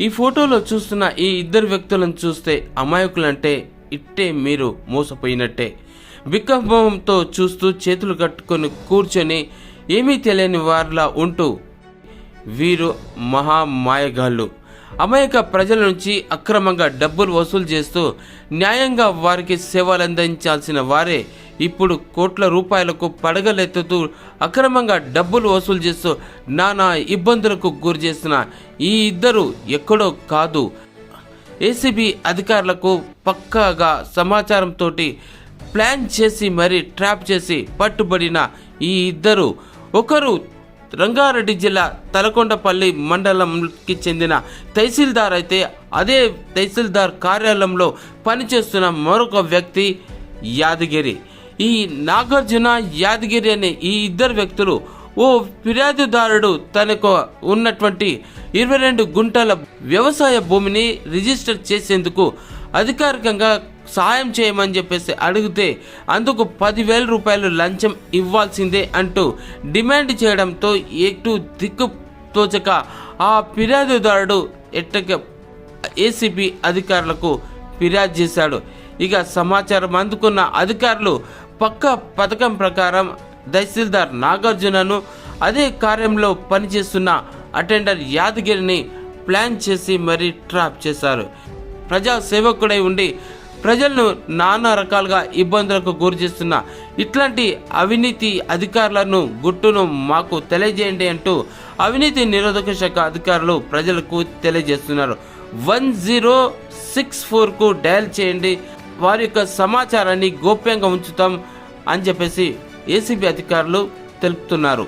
ఈ ఫోటోలో చూస్తున్న ఈ ఇద్దరు వ్యక్తులను చూస్తే అమాయకులంటే ఇట్టే మీరు మోసపోయినట్టే. వికల్పంతో చూస్తూ చేతులు కట్టుకొని కూర్చొని ఏమీ తెలియని వారిలా ఉంటూ వీరు మహామాయగాళ్ళు. అమాయక ప్రజల నుంచి అక్రమంగా డబ్బులు వసూలు చేస్తూ న్యాయంగా వారికి సేవలు అందించాల్సిన వారే ఇప్పుడు కోట్ల రూపాయలకు పడగలెత్తుతూ అక్రమంగా డబ్బులు వసూలు చేస్తూ నానా ఇబ్బందులకు గురి చేసిన ఈ ఇద్దరు ఎక్కడో కాదు, ఏసీబీ అధికారులకు పక్కాగా సమాచారంతో ప్లాన్ చేసి మరీ ట్రాప్ చేసి పట్టుబడిన ఈ ఇద్దరు, ఒకరు రంగారెడ్డి జిల్లా తలకొండపల్లి మండలంకి చెందిన తహసీల్దార్ అయితే, అదే తహసీల్దార్ కార్యాలయంలో పనిచేస్తున్న మరొక వ్యక్తి యాదగిరి. ఈ నాగార్జున, యాదగిరి అనే ఈ ఇద్దరు వ్యక్తులు ఓ ఫిర్యాదుదారుడు తనకు ఉన్నటువంటి 22 గుంటల వ్యవసాయ భూమిని రిజిస్టర్ చేసేందుకు అధికారికంగా సహాయం చేయమని చెప్పేసి అడిగితే అందుకు 10,000 రూపాయలు లంచం ఇవ్వాల్సిందే అంటూ డిమాండ్ చేయడంతో ఎటు దిక్కు తోచక ఆ ఫిర్యాదుదారుడు ఎట్టక ఏసీబీ అధికారులకు ఫిర్యాదు చేశాడు. ఇక సమాచారం అందుకున్న అధికారులు పక్క పథకం ప్రకారం తహసీల్దార్ నాగార్జునను, అదే కార్యంలో పనిచేస్తున్న అటెండర్ యాదగిరిని ప్లాన్ చేసి మరీ ట్రాప్ చేశారు. ప్రజా సేవకుడై ఉండి ప్రజలను నానా రకాలుగా ఇబ్బందులకు గురి చేస్తున్న ఇట్లాంటి అవినీతి అధికారులను గుట్టును మాకు తెలియజేయండి అంటూ అవినీతి నిరోధక శాఖ అధికారులు ప్రజలకు తెలియజేస్తున్నారు. 1064కు డయల్ చేయండి, వారి యొక్క సమాచారాన్ని గోప్యంగా ఉంచుతాం అని చెప్పేసి ఏసీబీ అధికారులు తెలుపుతున్నారు.